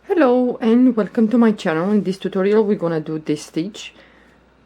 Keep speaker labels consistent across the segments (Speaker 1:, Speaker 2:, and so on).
Speaker 1: Hello and welcome to my channel. In this tutorial we're gonna do this stitch.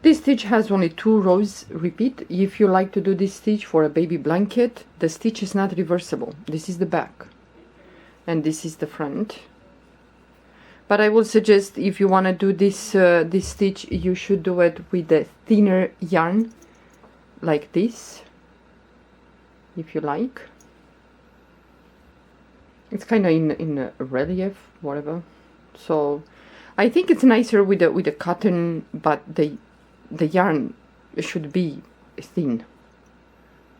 Speaker 1: This stitch has only 2 rows repeat. If you like to do this stitch for a baby blanket, the stitch is not reversible. This is the back and this is the front. But I would suggest if you want to do this this stitch, you should do it with a thinner yarn like this, if you like. It's kind of in relief, whatever. So I think it's nicer with the cotton, but the yarn should be thin.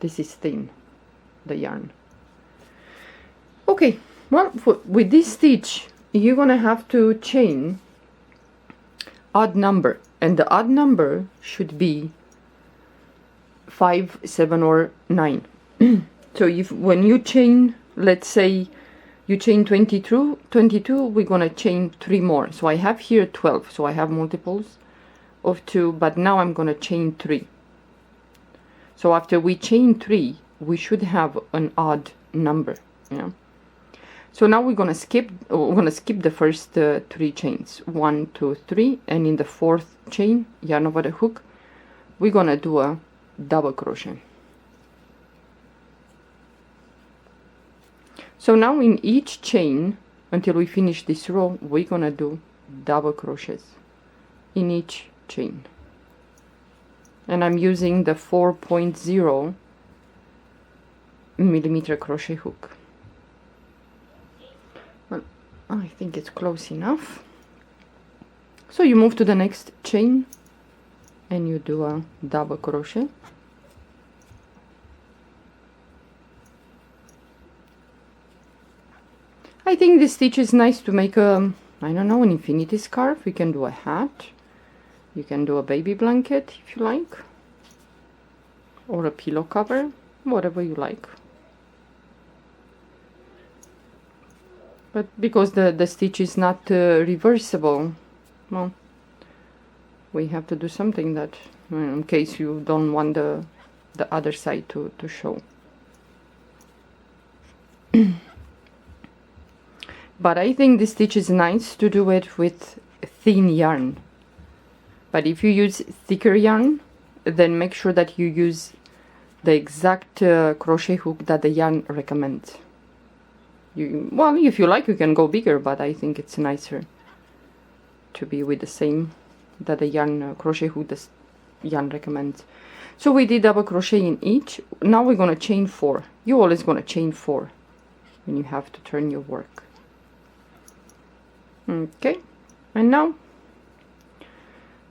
Speaker 1: This is thin, the yarn. Okay, well, with this stitch you're gonna have to chain odd number, and the odd number should be 5, 7 or 9. So if when you chain, let's say you chain 22, we're gonna chain 3 more. So I have here 12, so I have multiples of 2, but now I'm gonna chain 3. So after we chain 3, we should have an odd number. Yeah. So now we're gonna skip the first 3 chains, 1, 2, 3, and in the 4th chain, yarn over the hook, we're gonna do a double crochet. So now in each chain, until we finish this row, we're gonna do double crochets in each chain. And I'm using the 4.0 millimeter crochet hook. Well, I think it's close enough. So you move to the next chain and you do a double crochet. I think this stitch is nice to make a, I don't know, an infinity scarf. You can do a hat, you can do a baby blanket if you like, or a pillow cover, whatever you like. But because the stitch is not reversible, well, we have to do something that, in case you don't want the other side to show. But I think this stitch is nice to do it with thin yarn. But if you use thicker yarn, then make sure that you use the exact crochet hook that the yarn recommends. Well, if you like, you can go bigger, but I think it's nicer to be with the same that the yarn crochet hook the yarn recommends. So we did double crochet in each. Now we're gonna chain 4. You're always gonna chain 4 when you have to turn your work. Okay, and now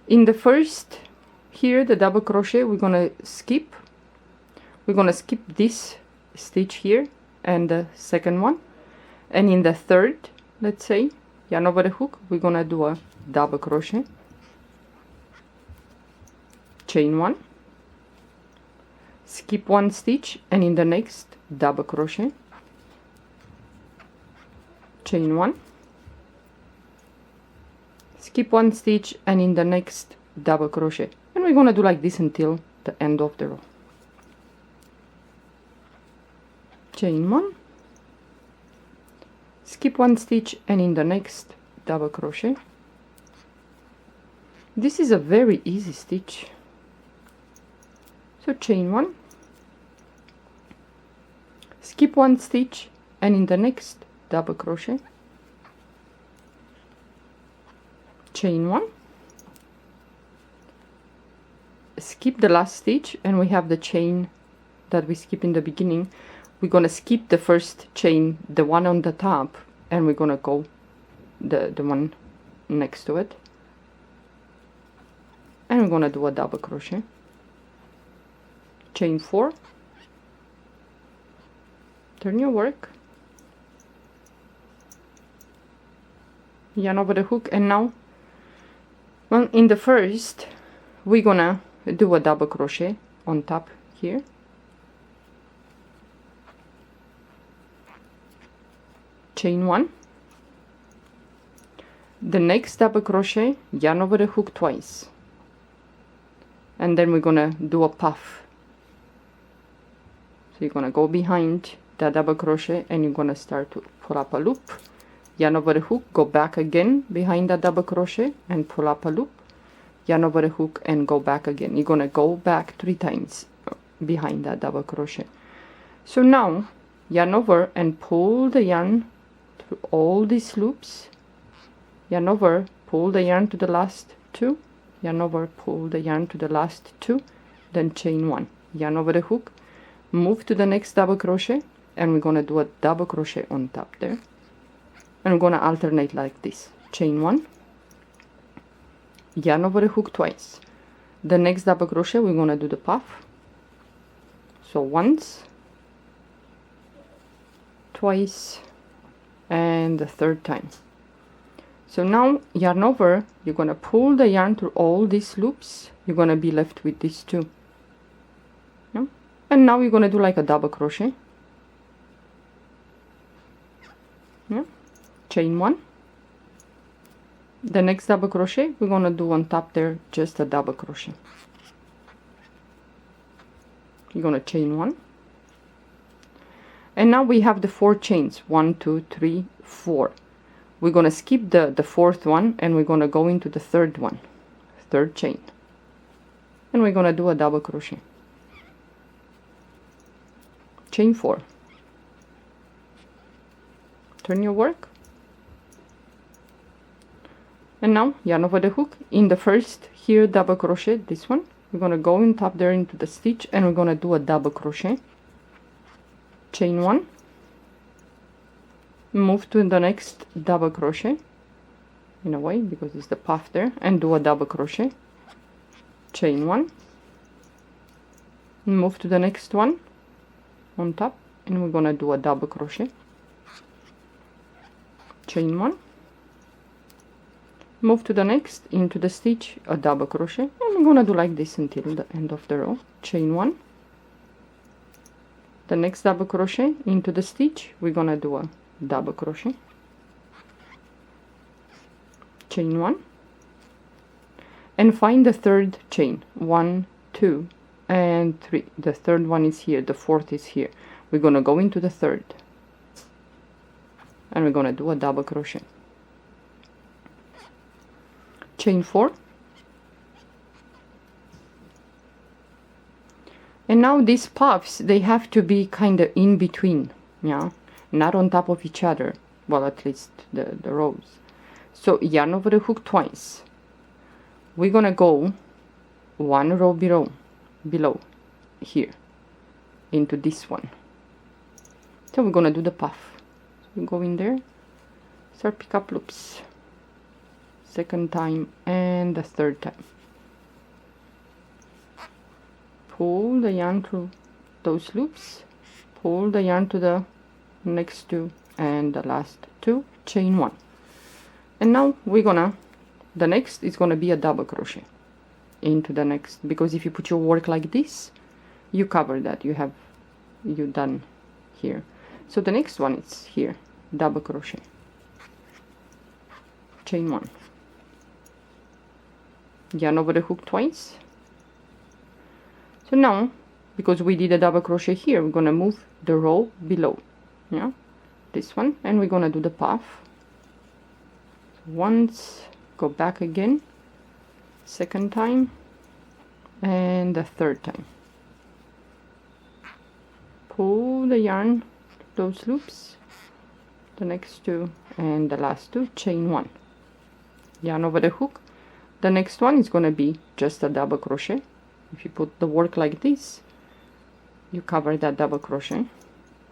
Speaker 1: in the first here, the double crochet, we're gonna skip this stitch here and the second one, and in the third, let's say, yarn over the hook, we're gonna do a double crochet, chain 1, skip 1 stitch, and in the next double crochet, chain 1, skip 1 stitch, and in the next double crochet. And we're gonna do like this until the end of the row. Chain 1, skip 1 stitch, and in the next double crochet. This is a very easy stitch. So chain 1, skip 1 stitch, and in the next double crochet, chain 1, skip the last stitch, and we have the chain that we skip in the beginning. We're gonna skip the first chain, the one on the top, and we're gonna go the one next to it, and we're gonna do a double crochet, chain 4, turn your work, yarn over the hook, and now, well, in the first, we're gonna do a double crochet on top here, chain 1, the next double crochet, yarn over the hook twice, and then we're gonna do a puff. So you're gonna go behind the double crochet and you're gonna start to pull up a loop yarn over the hook, go back again behind that double crochet and pull up a loop, yarn over the hook and go back again. You're gonna go back 3 times behind that double crochet. So now yarn over and pull the yarn through all these loops, yarn over, pull the yarn to the last 2, yarn over, pull the yarn to the last 2, then chain 1, yarn over the hook, move to the next double crochet, and we're gonna do a double crochet on top there, and we're gonna alternate like this. Chain 1, yarn over the hook twice, the next double crochet we're gonna do the puff, so once, twice, and the 3rd time. So now yarn over, you're gonna pull the yarn through all these loops, you're gonna be left with these 2, yeah? And now you're gonna do like a double crochet, yeah? Chain 1, the next double crochet we're gonna do on top there just a double crochet, you're gonna chain 1, and now we have the 4 chains, 1 2 3 4. We're gonna skip the 4th one and we're gonna go into the 3rd one, 3rd chain, and we're gonna do a double crochet, chain 4, turn your work, and now yarn over the hook in the first here double crochet, this one we're gonna go in top there into the stitch and we're gonna do a double crochet, chain 1, move to the next double crochet in a way because it's the puff there, and do a double crochet, chain 1, move to the next one on top and we're gonna do a double crochet, chain 1, move to the next into the stitch, a double crochet, and we're gonna do like this until the end of the row, chain 1, the next double crochet into the stitch, we're gonna do a double crochet, chain 1, and find the 3rd chain, 1 2 and 3, the 3rd one is here, the 4th is here, we're gonna go into the 3rd and we're gonna do a double crochet, chain 4, and now these puffs, they have to be kind of in between, yeah, not on top of each other, well, at least the rows. So yarn over the hook twice, we're gonna go 1 row below here into this one, so we're gonna do the puff, so we go in there, start pick up loops, 2nd time and the 3rd time, pull the yarn through those loops, pull the yarn to the next 2 and the last 2, chain 1, and now we're gonna, the next is gonna be a double crochet into the next, because if you put your work like this, you cover that, you done here. So the next one is here, double crochet, chain 1, yarn over the hook twice. So now, because we did a double crochet here, we're gonna move the row below, yeah, this one, and we're gonna do the puff, once, go back again, 2nd time and the 3rd time, pull the yarn to those loops, the next 2 and the last 2, chain 1, yarn over the hook, the next one is gonna be just a double crochet. If you put the work like this, you cover that double crochet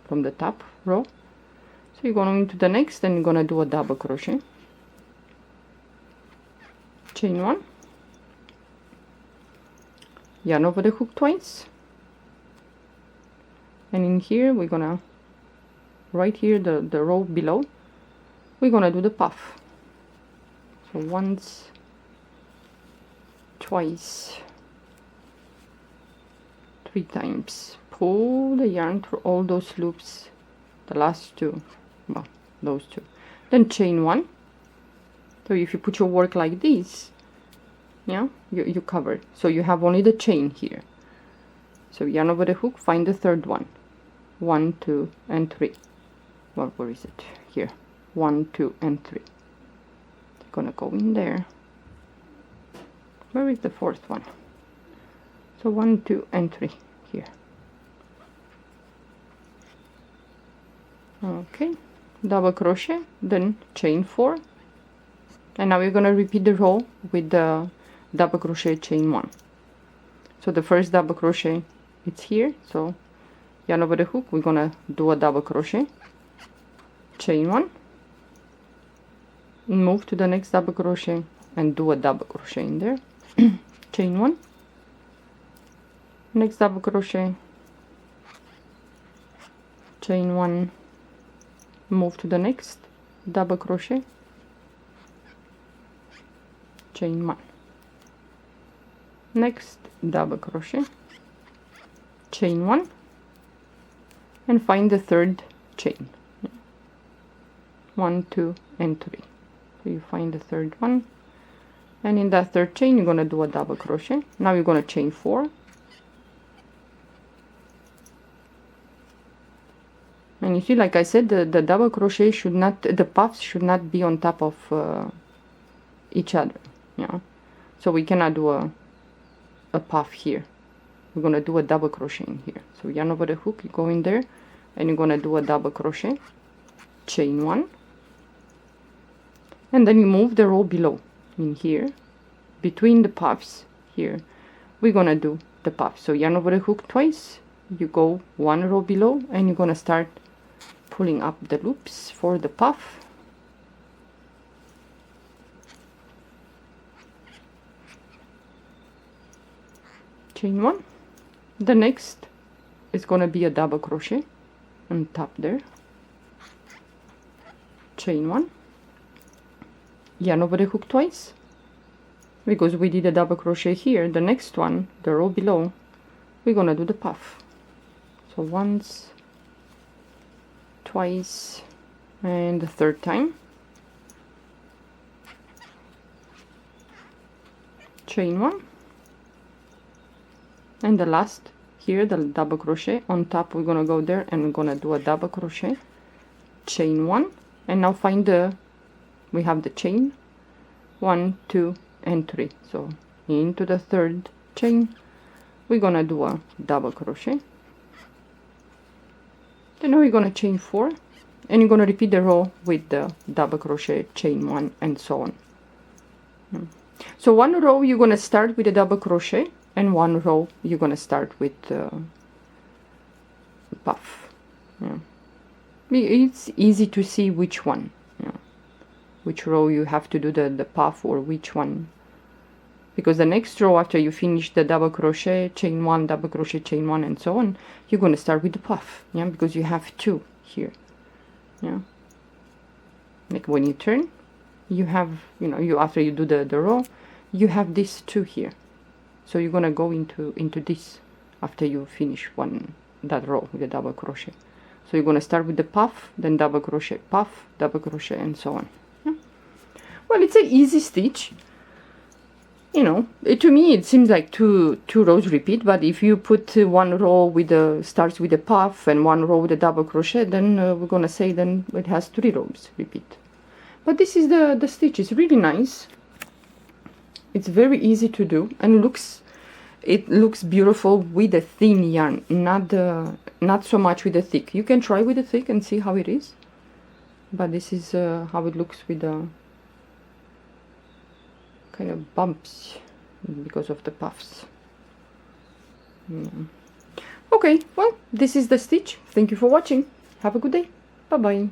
Speaker 1: from the top row, so you're going into the next and you're gonna do a double crochet, chain 1, yarn over the hook twice, and in here we're gonna, right here the row below, we're gonna do the puff, so once, twice, 3 times, pull the yarn through all those loops, the last 2, well, those 2, then chain 1. So if you put your work like this, yeah, you cover, so you have only the chain here. So yarn over the hook, find the 3rd one, 1 2 and 3, well, where is it, here, 1, 2 and 3. Gonna go in there. Where is the fourth one? So 1, 2 and 3 here. Okay, double crochet, then chain 4, and now we're gonna repeat the row with the double crochet, chain 1. So the first double crochet, it's here, so yarn over the hook, we're gonna do a double crochet, chain 1, move to the next double crochet and do a double crochet in there. Chain 1, next double crochet, chain 1, move to the next double crochet, chain 1, next double crochet, chain 1, and find the third chain. 1, 2 and 3. So you find the third one, and in that third chain you're going to do a double crochet. Now you're going to chain 4, and you see, like I said, the double crochet should not, the puffs should not be on top of each other, yeah. So we cannot do a puff here. We're going to do a double crochet in here. So yarn over the hook, you go in there and you're going to do a double crochet, chain 1, and then you move the row below in here between the puffs. Here we're going to do the puff. So yarn over the hook twice, you go 1 row below, and you're going to start pulling up the loops for the puff. Chain 1. The next is going to be a double crochet on top there, chain 1, yarn over the hook twice, because we did a double crochet here. The next one, the row below, we're going to do the puff. So once, twice, and the third time, chain 1, and the last here, the double crochet on top, we're gonna go there and we're gonna do a double crochet, chain 1, and now find the, we have the chain 1, 2 and 3. So into the third chain we're gonna do a double crochet, then now we're gonna chain 4, and you're gonna repeat the row with the double crochet, chain 1, and so on. So one row you're gonna start with a double crochet, and one row you're gonna start with puff. Yeah. It's easy to see which one, yeah, which row you have to do the puff, or which one, because the next row after you finish the double crochet, chain 1, double crochet, chain 1, and so on, you're gonna start with the puff, yeah, because you have 2 here, yeah. Like when you turn, you have, you know, you after you do the row, you have these 2 here. So you're gonna go into this after you finish that row with a double crochet. So you're gonna start with the puff, then double crochet, puff, double crochet, and so on. Yeah. Well, it's an easy stitch. You know, to me it seems like two rows repeat, but if you put one row with starts with a puff and one row with a double crochet, then we're gonna say then it has 3 rows repeat. But this is the stitch. It's really nice. It's very easy to do, and it looks beautiful with a thin yarn, not so much with the thick. You can try with the thick and see how it is, but this is how it looks with the kind of bumps because of the puffs. Okay, well, this is the stitch. Thank you for watching. Have a good day. Bye bye.